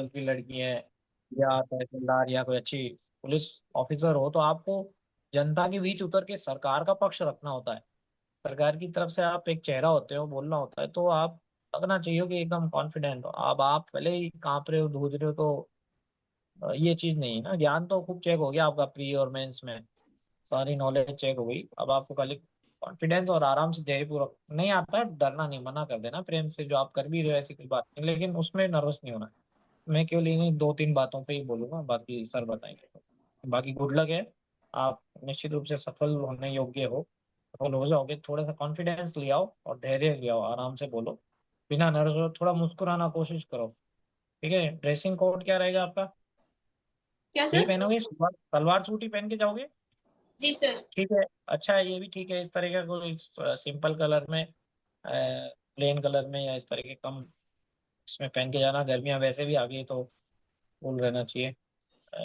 Level की लड़की है या तहसीलदार या कोई अच्छी पुलिस ऑफिसर हो, तो आपको जनता के बीच उतर के सरकार का पक्ष रखना होता है। सरकार की तरफ से आप एक चेहरा होते हो, बोलना होता है, तो आप लगना चाहिए कि एकदम कॉन्फिडेंट हो। अब आप भले ही कांप रहे हो, धूज रहे हो, तो ये चीज नहीं है ना। ज्ञान तो खूब चेक हो गया आपका प्री और मेंस में, सारी नॉलेज चेक हो गई। अब आपको खाली कॉन्फिडेंस और आराम से धैर्यपूर्वक, नहीं आता है डरना नहीं, मना कर देना प्रेम से, जो आप कर भी रहे हो ऐसी कोई बात नहीं, लेकिन उसमें नर्वस नहीं होना। मैं केवल इन्हीं दो तीन बातों पे ही बोलूंगा, बाकी सर बताएंगे। बाकी गुड लक है, आप निश्चित रूप से सफल होने योग्य हो, सफल हो जाओगे। थोड़ा सा कॉन्फिडेंस ले आओ और धैर्य ले आओ, आराम से बोलो, बिना नर्वस हो, थोड़ा मुस्कुराना कोशिश करो। ठीक है। ड्रेसिंग कोड क्या रहेगा आपका? क्या यही सर? पहनोगे, सलवार सलवार सूट ही पहन के जाओगे? जी सर। ठीक है, अच्छा है, ये भी ठीक है। इस तरह का कोई सिंपल कलर में, प्लेन कलर में, या इस तरह के कम इसमें पहन के जाना। गर्मियां वैसे भी आ गई, तो कूल रहना चाहिए।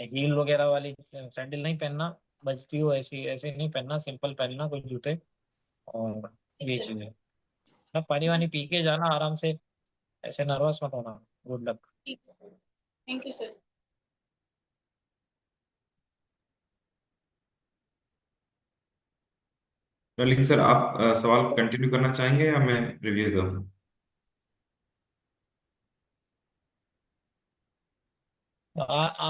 हील वगैरह वाली सैंडल नहीं पहनना, बजती हो ऐसी ऐसे नहीं पहनना, सिंपल पहनना कोई जूते। और जी ये सर। चीजें, अब पानी जी वानी सर। पी के जाना आराम से, ऐसे नर्वस मत होना। Good luck. ठीक है सर। Thank you sir. लेकिन सर आप सवाल कंटिन्यू करना चाहेंगे या मैं रिव्यू दूं?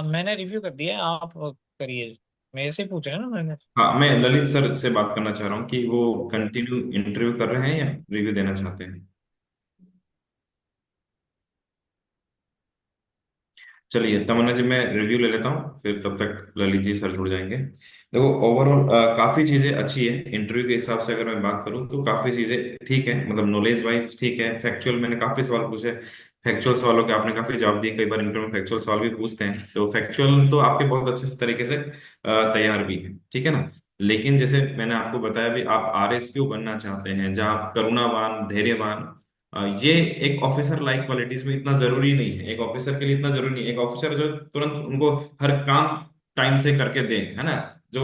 मैंने रिव्यू कर दिया, आप करिए। मेरे से पूछ रहे हैं ना मैंने। हाँ, मैं ललित सर से बात करना चाह रहा हूँ कि वो कंटिन्यू इंटरव्यू कर रहे हैं या रिव्यू देना चाहते हैं। चलिए तमन्ना जी, मैं रिव्यू ले लेता हूँ, फिर तब तक ललित जी सर जुड़ जाएंगे। देखो, ओवरऑल काफी चीजें अच्छी है। इंटरव्यू के हिसाब से अगर मैं बात करूँ तो काफी चीजें ठीक है, मतलब नॉलेज वाइज ठीक है। फैक्चुअल मैंने काफी सवाल पूछे, फैक्चुअल सवालों के आपने काफी जवाब दिए। कई बार इंटरव्यू में फैक्चुअल सवाल भी पूछते हैं, तो फैक्चुअल तो आपके बहुत अच्छे तरीके से तैयार भी है, ठीक है ना। लेकिन जैसे मैंने आपको बताया भी, आप आरएस क्यों बनना चाहते हैं, जहाँ आप करुणावान, धैर्यवान, ये एक ऑफिसर लाइक क्वालिटीज में इतना जरूरी नहीं है। एक ऑफिसर के लिए इतना जरूरी नहीं है। एक ऑफिसर जो तुरंत उनको हर काम टाइम से करके दे, है ना। जो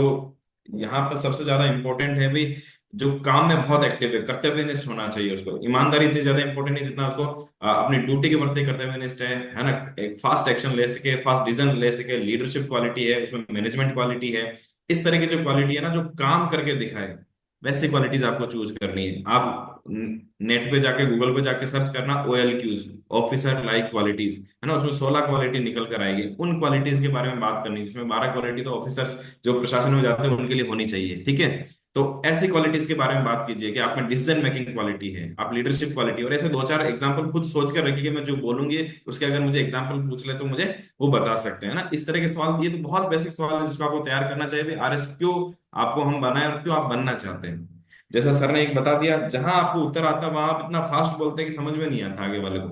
यहाँ पर सबसे ज्यादा इंपॉर्टेंट है भी, जो काम में बहुत एक्टिव है, कर्तव्यनिष्ठ होना चाहिए उसको। ईमानदारी इतनी ज्यादा इंपॉर्टेंट नहीं जितना उसको अपनी ड्यूटी के प्रति कर्तव्यनिष्ठ है ना। एक फास्ट एक्शन ले सके, फास्ट डिसीजन ले सके, लीडरशिप क्वालिटी है उसमें, मैनेजमेंट क्वालिटी है। इस तरह की जो क्वालिटी है ना, जो काम करके दिखाए, वैसी क्वालिटीज आपको चूज करनी है। आप नेट पे जाके, गूगल पे जाके सर्च करना OLQs, ऑफिसर लाइक क्वालिटीज, है ना। उसमें 16 क्वालिटी निकल कर आएगी। उन क्वालिटीज के बारे में बात करनी है, जिसमें 12 क्वालिटी तो ऑफिसर्स जो प्रशासन में जाते हैं उनके लिए होनी चाहिए, ठीक है। तो ऐसी क्वालिटीज के बारे में बात कीजिए कि आप में डिसीजन मेकिंग क्वालिटी है, आप लीडरशिप क्वालिटी, और ऐसे दो चार एग्जांपल खुद सोच कर रखिए कि मैं जो बोलूंगी उसके अगर मुझे एग्जांपल पूछ ले तो मुझे वो बता सकते हैं ना। इस तरह के सवाल, ये तो बहुत बेसिक सवाल है जिसको आपको तैयार करना चाहिए। RS क्यों आपको हम बनाए और क्यों आप बनना चाहते हैं। जैसा सर ने एक बता दिया, जहां आपको उत्तर आता है वहां आप इतना फास्ट बोलते हैं कि समझ में नहीं आता आगे वाले को।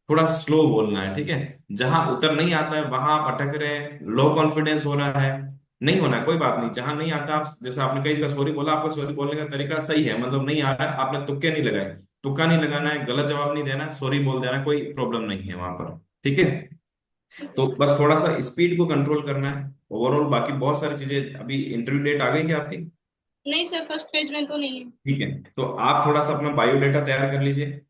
थोड़ा स्लो बोलना है, ठीक है। जहां उत्तर नहीं आता है वहां आप अटक रहे हैं, लो कॉन्फिडेंस हो रहा है, नहीं होना है, कोई बात नहीं। जहां नहीं आता, आप जैसे आपने कई जगह सॉरी बोला, आपका सॉरी बोलने का तरीका सही है, मतलब नहीं आ रहा है, आपने तुक्के नहीं लगाए। तुक्का नहीं लगाना है, गलत जवाब नहीं देना है, सॉरी बोल देना है, कोई प्रॉब्लम नहीं है वहां पर, ठीक है। ठीक है तो सर। बस थोड़ा सा स्पीड को कंट्रोल करना है। ओवरऑल बाकी बहुत सारी चीजें, अभी इंटरव्यू डेट आ गई क्या आपकी? नहीं सर, फर्स्ट पेज में तो नहीं है। ठीक है, तो आप थोड़ा सा अपना बायोडेटा तैयार कर लीजिए,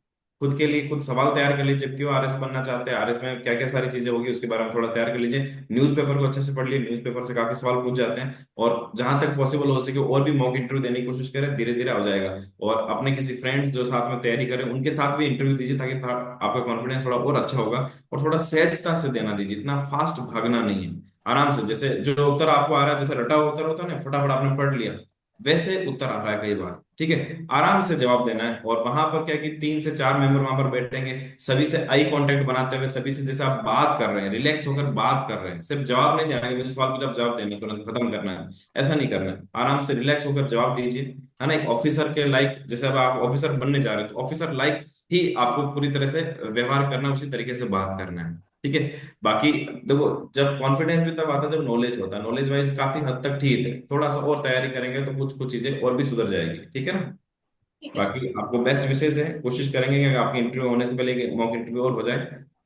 खुद के जी लिए सर। खुद सवाल तैयार कर लीजिए। क्यों RS बनना चाहते हैं, RS में क्या क्या सारी चीजें होगी, उसके बारे में थोड़ा तैयार कर लीजिए। न्यूज़पेपर को अच्छे से पढ़ लीजिए, न्यूज़पेपर से काफी सवाल पूछ जाते हैं। और जहां तक पॉसिबल हो सके और भी मॉक इंटरव्यू देने की कोशिश करें, धीरे धीरे हो जाएगा। और अपने किसी फ्रेंड्स जो साथ में तैयारी करें उनके साथ भी इंटरव्यू दीजिए, ताकि आपका कॉन्फिडेंस थोड़ा और अच्छा होगा। और थोड़ा सहजता से देना दीजिए, इतना फास्ट भागना नहीं है। आराम से, जैसे जो उत्तर आपको आ रहा है, जैसे रटा हुआ उत्तर होता है ना, फटाफट आपने पढ़ लिया, वैसे उत्तर आ रहा है कई बार, ठीक है। आराम से जवाब देना है। और वहां पर क्या है कि 3 से 4 मेंबर वहां पर बैठेंगे, सभी से आई कांटेक्ट बनाते हुए, सभी से जैसे आप बात कर रहे हैं, रिलैक्स होकर बात कर रहे हैं। सिर्फ जवाब नहीं देना है कि मुझे सवाल पूछा आप जवाब देना, तुरंत खत्म करना है, ऐसा नहीं करना है। आराम से रिलैक्स होकर जवाब दीजिए, है ना। एक ऑफिसर के लाइक, जैसे अब आप ऑफिसर बनने जा रहे हैं तो ऑफिसर लाइक ही आपको पूरी तरह से व्यवहार करना है, उसी तरीके से बात करना है, ठीक है। बाकी देखो, जब कॉन्फिडेंस भी तब आता है जब नॉलेज होता है। नॉलेज वाइज काफी हद तक ठीक है, थोड़ा सा और तैयारी करेंगे तो कुछ कुछ चीजें और भी सुधर जाएगी, ठीक है ना। ठीक है सर। बाकी आपको बेस्ट विशेष है, कोशिश करेंगे कि आपकी इंटरव्यू होने से पहले मॉक इंटरव्यू और हो जाए,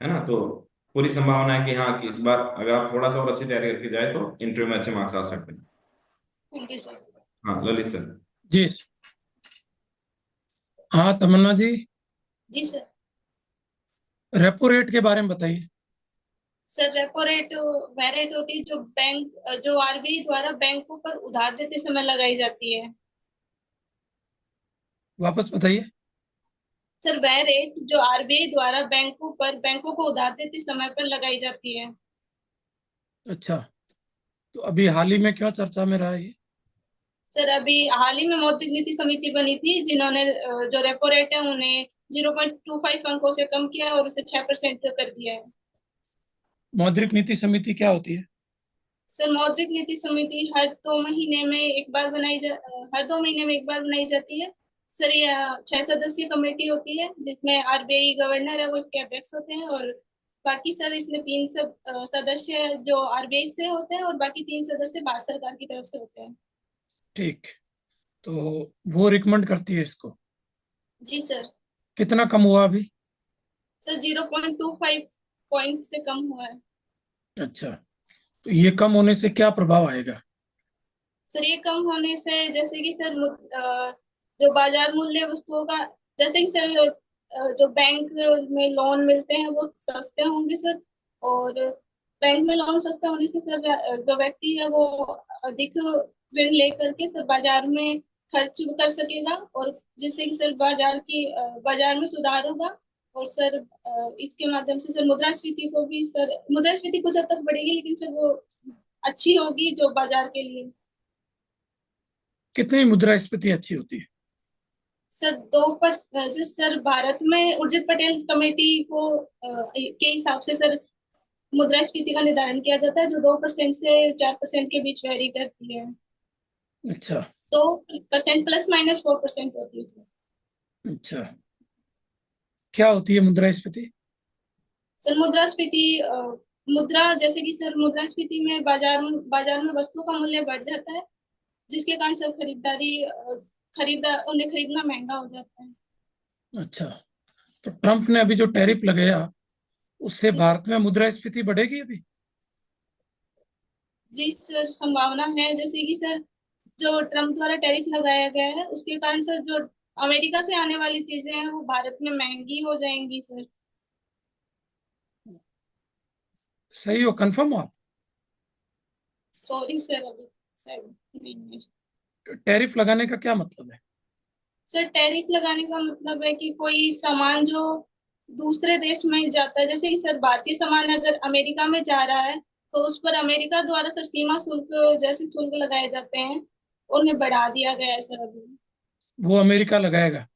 है ना। तो पूरी संभावना है कि हाँ, कि इस बार अगर आप थोड़ा सा और अच्छी तैयारी करके जाए तो इंटरव्यू में अच्छे मार्क्स आ सकते हैं। Thank you sir. हाँ ललित सर। जी। हाँ तमन्ना जी, जी सर। रेपो रेट के बारे में बताइए। सर रेपो रेट वह रेट होती है जो आरबीआई द्वारा बैंकों पर उधार देते समय लगाई जाती है। वापस बताइए। सर वह रेट जो आरबीआई द्वारा बैंकों को उधार देते समय पर लगाई जाती है। अच्छा, तो अभी हाल ही में क्यों चर्चा में रहा ये? सर अभी हाल ही में मौद्रिक नीति समिति बनी थी, जिन्होंने जो रेपो रेट है उन्हें 0.25 अंकों से कम किया है और उसे 6% कर दिया है। मौद्रिक नीति समिति क्या होती है? सर मौद्रिक नीति समिति हर 2 महीने में एक बार बनाई जाती है। सर ये 6 सदस्यीय कमेटी होती है, जिसमें आरबीआई गवर्नर है, वो इसके अध्यक्ष होते हैं। और बाकी सर इसमें सदस्य जो आरबीआई से होते हैं और बाकी 3 सदस्य भारत सरकार की तरफ से होते हैं। ठीक, तो वो रिकमेंड करती है इसको। जी सर। कितना कम हुआ अभी? सर 0.25 पॉइंट से कम हुआ है। अच्छा, तो ये कम होने से क्या प्रभाव आएगा? सर ये कम होने से जैसे कि सर जो बाजार मूल्य वस्तुओं का, जैसे कि सर जो बैंक में लोन मिलते हैं वो सस्ते होंगे सर। और बैंक में लोन सस्ते होने से सर जो व्यक्ति है वो अधिक ऋण लेकर के सर बाजार में खर्च कर सकेगा, और जिससे कि सर बाजार में सुधार होगा। और सर इसके माध्यम से सर मुद्रास्फीति कुछ हद तक बढ़ेगी, लेकिन सर वो अच्छी होगी जो बाजार के लिए। कितनी मुद्रास्फीति अच्छी होती है? सर जो सर भारत में उर्जित पटेल कमेटी के हिसाब से सर मुद्रास्फीति का निर्धारण किया जाता है, जो 2% से 4% के बीच वेरी करती है। अच्छा। 2% प्लस माइनस 4% होती है सर। अच्छा, क्या होती है मुद्रास्फीति? सर मुद्रास्फीति मुद्रा जैसे कि सर मुद्रास्फीति में बाजार में वस्तुओं का मूल्य बढ़ जाता है, जिसके कारण सर उन्हें खरीदना महंगा हो जाता है। अच्छा, तो ट्रम्प ने अभी जो टैरिफ लगाया उससे जी भारत में मुद्रास्फीति बढ़ेगी अभी? जी सर, संभावना है। जैसे कि सर जो ट्रम्प द्वारा टैरिफ लगाया गया है उसके कारण सर जो अमेरिका से आने वाली चीजें हैं वो भारत में महंगी हो जाएंगी सर। सही हो, कंफर्म हो आप? सॉरी सर, अभी सर नहीं है। टैरिफ लगाने का क्या मतलब है? सर टैरिफ लगाने का मतलब है कि कोई सामान जो दूसरे देश में जाता है, जैसे कि सर भारतीय सामान अगर अमेरिका में जा रहा है तो उस पर अमेरिका द्वारा सर सीमा शुल्क जैसे शुल्क लगाए जाते हैं, उन्हें बढ़ा दिया गया है सर अभी। वो अमेरिका लगाएगा?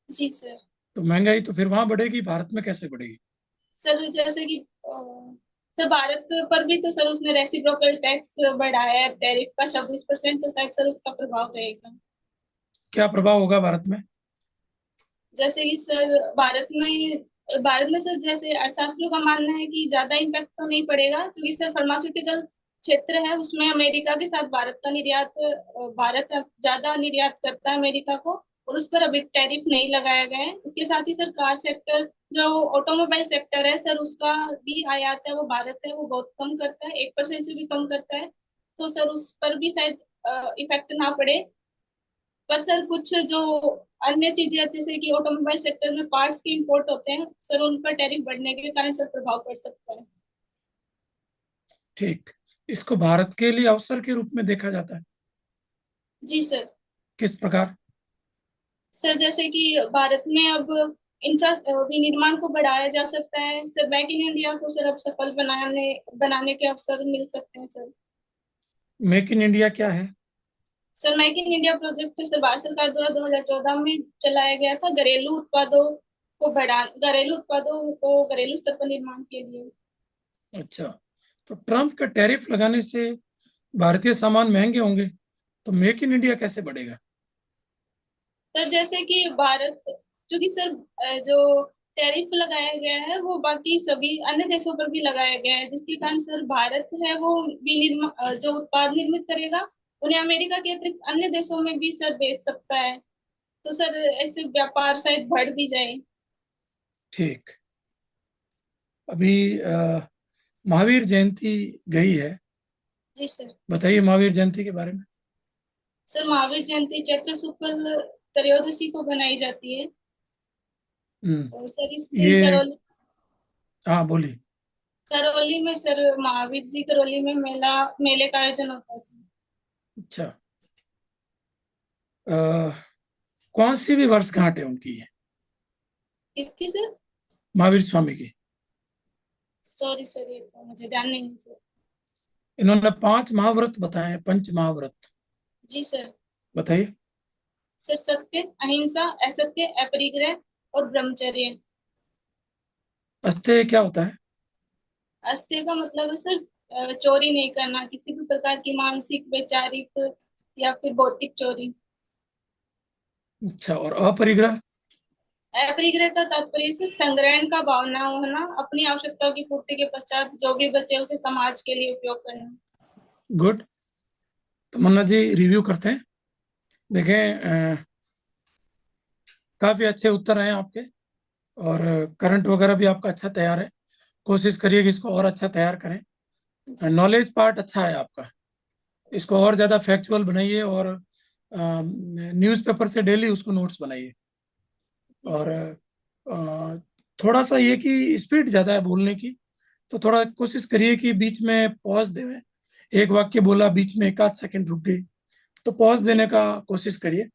जी सर। तो महंगाई तो फिर वहां बढ़ेगी, भारत में कैसे बढ़ेगी? सर जैसे कि सर भारत पर भी तो सर उसने रेसिप्रोकल टैक्स बढ़ाया है टैरिफ का 26%, तो शायद सर उसका प्रभाव रहेगा। क्या प्रभाव होगा भारत में? जैसे कि सर भारत में सर जैसे अर्थशास्त्रियों का मानना है कि ज्यादा इम्पैक्ट तो नहीं पड़ेगा, क्योंकि सर फार्मास्यूटिकल क्षेत्र है, उसमें अमेरिका के साथ भारत ज्यादा निर्यात करता है अमेरिका को, और उस पर अभी टैरिफ नहीं लगाया गया है। उसके साथ ही सर कार सेक्टर, जो ऑटोमोबाइल सेक्टर है सर, उसका भी आयात है वो भारत है वो बहुत कम करता है, 1% से भी कम करता है। तो सर उस पर भी शायद इफेक्ट ना पड़े। पर सर कुछ जो अन्य चीजें जैसे कि ऑटोमोबाइल सेक्टर में पार्ट्स के इंपोर्ट होते हैं सर, उन पर टैरिफ बढ़ने के कारण सर प्रभाव पड़ सकता है। ठीक, इसको भारत के लिए अवसर के रूप में देखा जाता है? जी सर। किस प्रकार? सर जैसे कि भारत में अब इंफ्रा विनिर्माण को बढ़ाया जा सकता है सर, मेक इन इंडिया को सर अब सफल बनाने के अवसर मिल सकते हैं सर। मेक इन इंडिया क्या है? Sir make in India project sir Bharat सरकार द्वारा 2014 में चलाया गया था, घरेलू उत्पादों को घरेलू स्तर पर निर्माण के लिए। अच्छा, तो ट्रम्प का टैरिफ लगाने से भारतीय सामान महंगे होंगे, तो मेक इन इंडिया कैसे बढ़ेगा? सर जैसे कि भारत, क्योंकि सर जो टैरिफ लगाया गया है वो बाकी सभी अन्य देशों पर भी लगाया गया है, जिसके कारण सर भारत है वो जो उत्पाद निर्मित करेगा उन्हें अमेरिका के अतिरिक्त अन्य देशों में भी सर बेच सकता है। तो सर ऐसे व्यापार शायद बढ़ भी जाए। ठीक, अभी महावीर जयंती गई है, जी सर। बताइए महावीर जयंती के बारे में। सर महावीर जयंती चैत्र शुक्ल त्रयोदशी को बनाई जाती है। और सर इस दिन ये, करौली हाँ बोलिए। करौली में सर, महावीर जी करौली में मेले का आयोजन होता है सर। अच्छा। कौन सी भी वर्षगांठ है उनकी है, किसकी सर? महावीर स्वामी की? सॉरी सर, ये तो मुझे ध्यान नहीं है सर। इन्होंने 5 महाव्रत बताए हैं, पंच महाव्रत। जी सर। बताइए। सर, सत्य, अहिंसा, असत्य, अपरिग्रह और ब्रह्मचर्य। अस्तेय क्या होता है? अस्त्य का मतलब है सर चोरी नहीं करना, किसी भी प्रकार की मानसिक, वैचारिक या फिर भौतिक चोरी। अच्छा, और अपरिग्रह? अपरिग्रह का तात्पर्य सिर्फ संग्रहण का भाव न होना, अपनी आवश्यकताओं की पूर्ति के पश्चात जो भी बचे उसे समाज के लिए उपयोग करना। गुड। तमन्ना जी, रिव्यू करते हैं। देखें, काफी अच्छे उत्तर हैं आपके, और करंट वगैरह भी आपका अच्छा तैयार है। कोशिश करिए कि इसको और अच्छा तैयार करें। नॉलेज पार्ट अच्छा है आपका, इसको और ज्यादा फैक्चुअल बनाइए, और न्यूज़पेपर से डेली उसको नोट्स बनाइए। और थोड़ा सा ये कि स्पीड ज्यादा है बोलने की, तो थोड़ा कोशिश करिए कि बीच में पॉज दें। एक वाक्य बोला, बीच में 1 आध सेकंड रुक गई, तो पॉज देने का कोशिश करिए।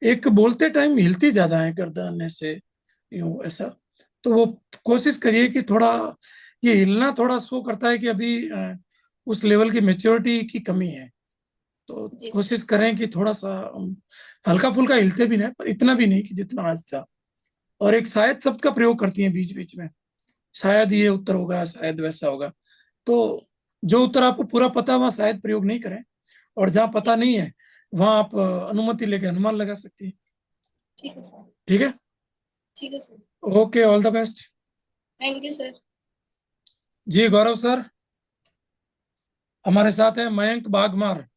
एक बोलते टाइम हिलती ज्यादा है गर्दन ऐसे, यूं ऐसा, तो वो कोशिश करिए कि थोड़ा, ये हिलना थोड़ा शो करता है कि अभी उस लेवल की मेच्योरिटी की कमी है। तो जी सर। कोशिश करें कि थोड़ा सा हल्का फुल्का हिलते भी नहीं, पर इतना भी नहीं कि जितना आज था। और एक शायद शब्द का प्रयोग करती हैं बीच बीच में, शायद ये उत्तर होगा, शायद वैसा होगा। तो जो उत्तर आपको पूरा पता है वहाँ शायद प्रयोग नहीं करें, और जहाँ पता नहीं है वहाँ आप अनुमति लेके अनुमान लगा सकती है। ठीक है सर। ठीक है। ठीक है sir. Okay, all the best. Thank you sir. जी गौरव सर, हमारे साथ हैं मयंक बागमार।